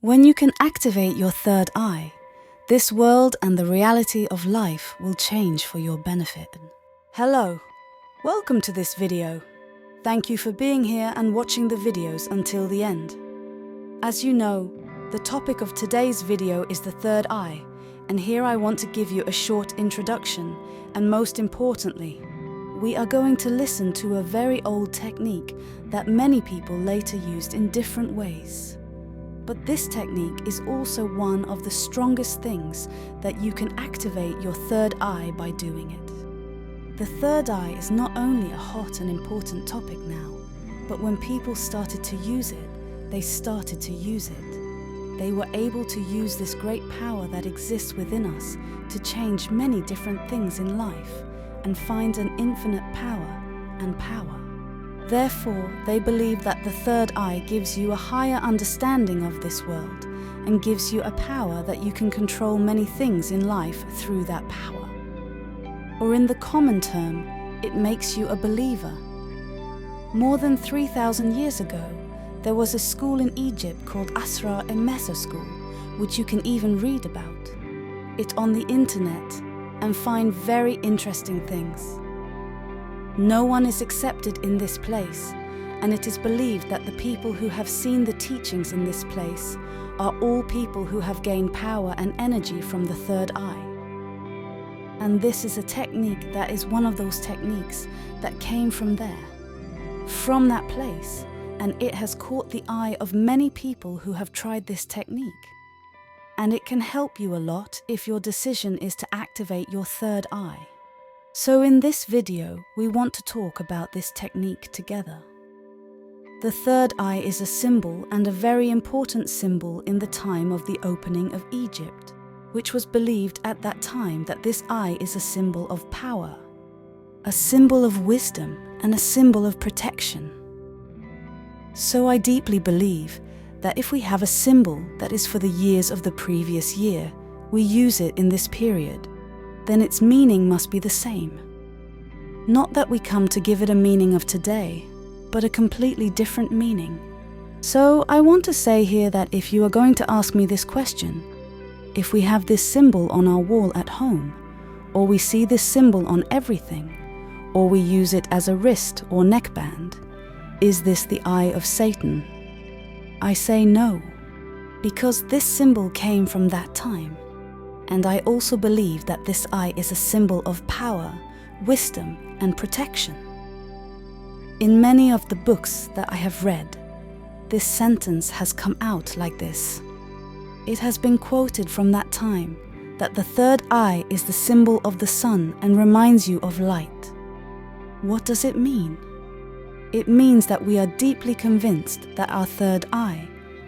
When you can activate your third eye, this world and the reality of life will change for your benefit. Hello, welcome to this video. Thank you for being here and watching the videos until the end. As you know, the topic of today's video is the third eye, and here I want to give you a short introduction, and most importantly, we are going to listen to a very old technique that many people later used in different ways. But this technique is also one of the strongest things that you can activate your third eye by doing it. The third eye is not only a hot and important topic now, but when people started to use it, they started to use it. They were able to use this great power that exists within us to change many different things in life and find an infinite power and power. Therefore, they believe that the third eye gives you a higher understanding of this world and gives you a power that you can control many things in life through that power. Or in the common term, it makes you a believer. More than 3,000 years ago, there was a school in Egypt called Asra Emesa School, which you can even read about it on the internet and find very interesting things. No one is accepted in this place, and it is believed that the people who have seen the teachings in this place are all people who have gained power and energy from the third eye. And this is a technique that is one of those techniques that came from there, from that place, and it has caught the eye of many people who have tried this technique. And it can help you a lot if your decision is to activate your third eye. So in this video, we want to talk about this technique together. The third eye is a symbol and a very important symbol in the time of the opening of Egypt, which was believed at that time that this eye is a symbol of power, a symbol of wisdom, and a symbol of protection. So I deeply believe that if we have a symbol that is for the years of the previous year, we use it in this period, then its meaning must be the same. Not that we come to give it a meaning of today, but a completely different meaning. So I want to say here that if you are going to ask me this question, if we have this symbol on our wall at home, or we see this symbol on everything, or we use it as a wrist or neckband, is this the eye of Satan? I say no, because this symbol came from that time. And I also believe that this eye is a symbol of power, wisdom, and protection. In many of the books that I have read, this sentence has come out like this. It has been quoted from that time that the third eye is the symbol of the sun and reminds you of light. What does it mean? It means that we are deeply convinced that our third eye,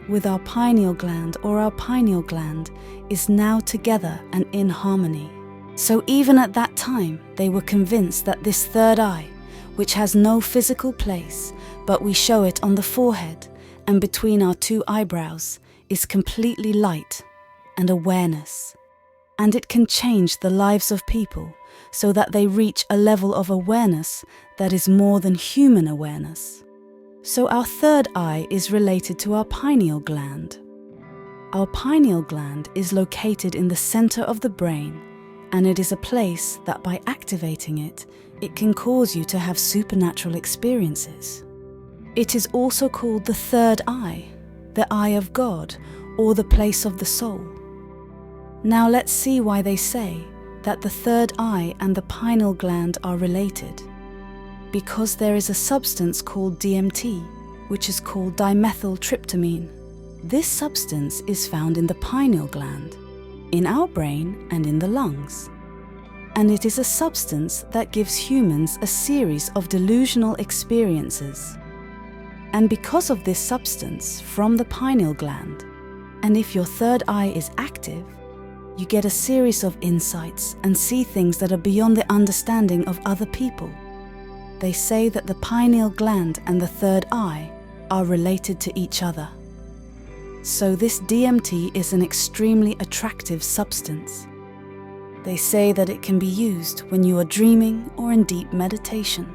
with our pineal gland is now together and in harmony. So even at that time, they were convinced that this third eye, which has no physical place, but we show it on the forehead and between our two eyebrows, is completely light and awareness. And it can change the lives of people so that they reach a level of awareness that is more than human awareness. So our third eye is related to our pineal gland. Our pineal gland is located in the center of the brain, and it is a place that by activating it, it can cause you to have supernatural experiences. It is also called the third eye, the eye of God, or the place of the soul. Now let's see why they say that the third eye and the pineal gland are related. Because there is a substance called DMT, which is called dimethyltryptamine. This substance is found in the pineal gland, in our brain and in the lungs. And it is a substance that gives humans a series of delusional experiences. And because of this substance from the pineal gland, and if your third eye is active, you get a series of insights and see things that are beyond the understanding of other people. They say that the pineal gland and the third eye are related to each other. So this DMT is an extremely attractive substance. They say that it can be used when you are dreaming or in deep meditation.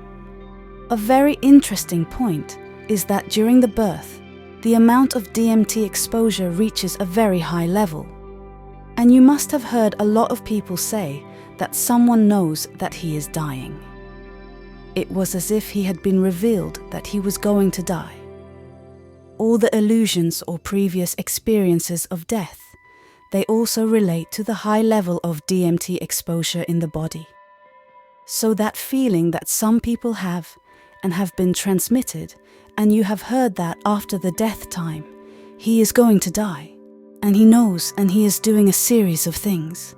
A very interesting point is that during the birth, the amount of DMT exposure reaches a very high level. And you must have heard a lot of people say that someone knows that he is dying. It was as if he had been revealed that he was going to die. All the illusions or previous experiences of death, they also relate to the high level of DMT exposure in the body. So that feeling that some people have and have been transmitted, and you have heard that after the death time, he is going to die, and he knows and he is doing a series of things.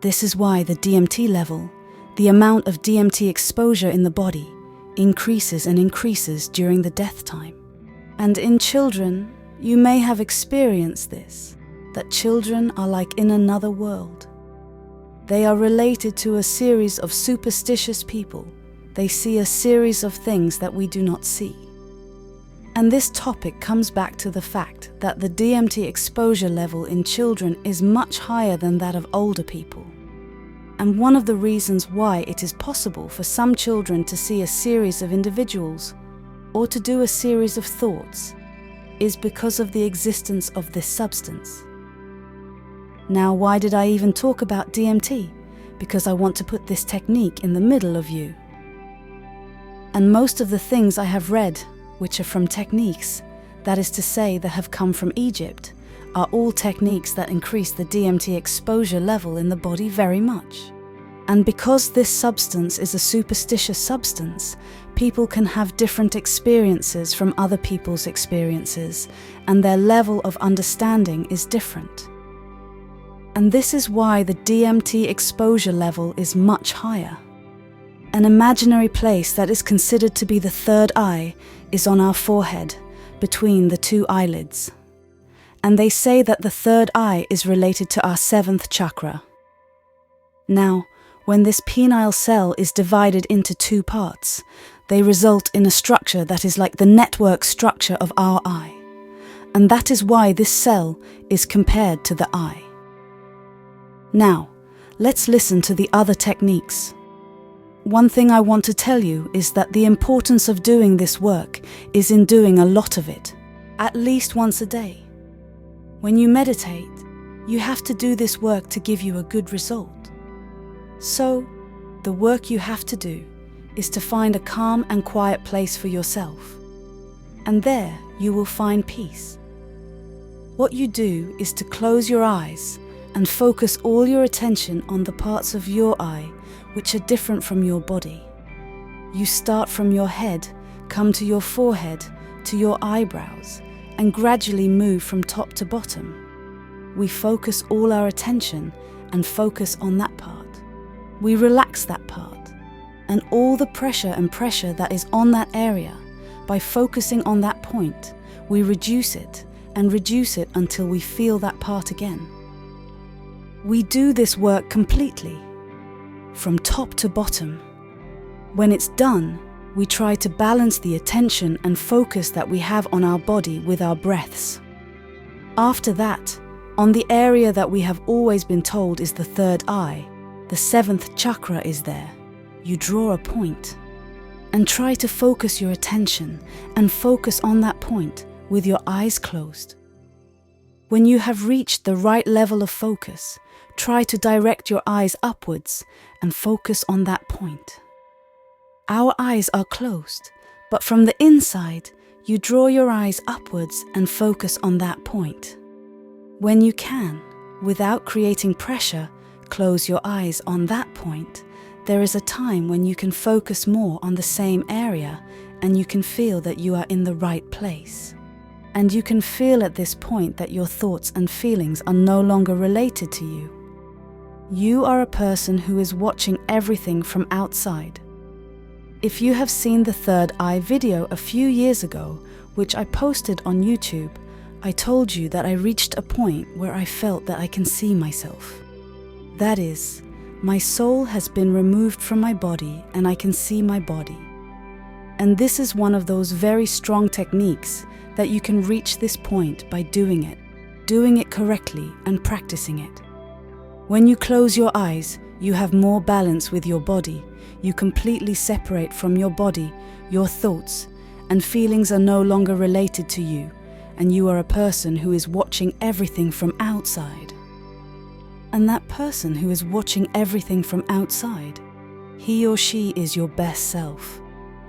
This is why the DMT level, the amount of DMT exposure in the body, increases and increases during the death time. And in children, you may have experienced this, that children are like in another world. They are related to a series of superstitious people. They see a series of things that we do not see. And this topic comes back to the fact that the DMT exposure level in children is much higher than that of older people. And one of the reasons why it is possible for some children to see a series of individuals or to do a series of thoughts is because of the existence of this substance. Now, why did I even talk about DMT? Because I want to put this technique in the middle of you. And most of the things I have read, which are from techniques, that is to say that have come from Egypt, are all techniques that increase the DMT exposure level in the body very much. And because this substance is a superstitious substance, people can have different experiences from other people's experiences, and their level of understanding is different. And this is why the DMT exposure level is much higher. An imaginary place that is considered to be the third eye is on our forehead, between the two eyelids. And they say that the third eye is related to our seventh chakra. Now, when this pineal cell is divided into two parts, they result in a structure that is like the network structure of our eye. And that is why this cell is compared to the eye. Now, let's listen to the other techniques. One thing I want to tell you is that the importance of doing this work is in doing a lot of it, at least once a day. When you meditate, you have to do this work to give you a good result. So, the work you have to do is to find a calm and quiet place for yourself. And there you will find peace. What you do is to close your eyes and focus all your attention on the parts of your eye which are different from your body. You start from your head, come to your forehead, to your eyebrows, and gradually move from top to bottom. We focus all our attention and focus on that part. We relax that part, and all the pressure that is on that area, by focusing on that point, we reduce it until we feel that part again. We do this work completely, from top to bottom. When it's done, we try to balance the attention and focus that we have on our body with our breaths. After that, on the area that we have always been told is the third eye, the seventh chakra is there. You draw a point and try to focus your attention and focus on that point with your eyes closed. When you have reached the right level of focus, try to direct your eyes upwards and focus on that point. Our eyes are closed, but from the inside, you draw your eyes upwards and focus on that point. When you can, without creating pressure, close your eyes on that point, there is a time when you can focus more on the same area and you can feel that you are in the right place. And you can feel at this point that your thoughts and feelings are no longer related to you. You are a person who is watching everything from outside. If you have seen the third eye video a few years ago, which I posted on YouTube, I told you that I reached a point where I felt that I can see myself. That is, my soul has been removed from my body and I can see my body. And this is one of those very strong techniques that you can reach this point by doing it correctly and practicing it. When you close your eyes, you have more balance with your body. You completely separate from your body, your thoughts, and feelings are no longer related to you, and you are a person who is watching everything from outside. And that person who is watching everything from outside, he or she is your best self.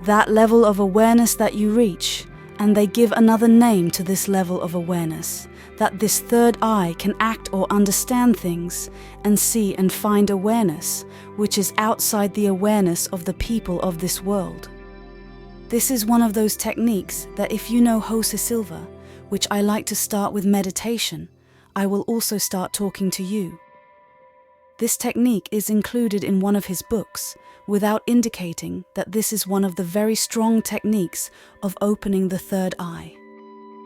That level of awareness that you reach, and they give another name to this level of awareness, that this third eye can act or understand things and see and find awareness, which is outside the awareness of the people of this world. This is one of those techniques that if you know Jose Silva, which I like to start with meditation, I will also start talking to you. This technique is included in one of his books, without indicating that this is one of the very strong techniques of opening the third eye.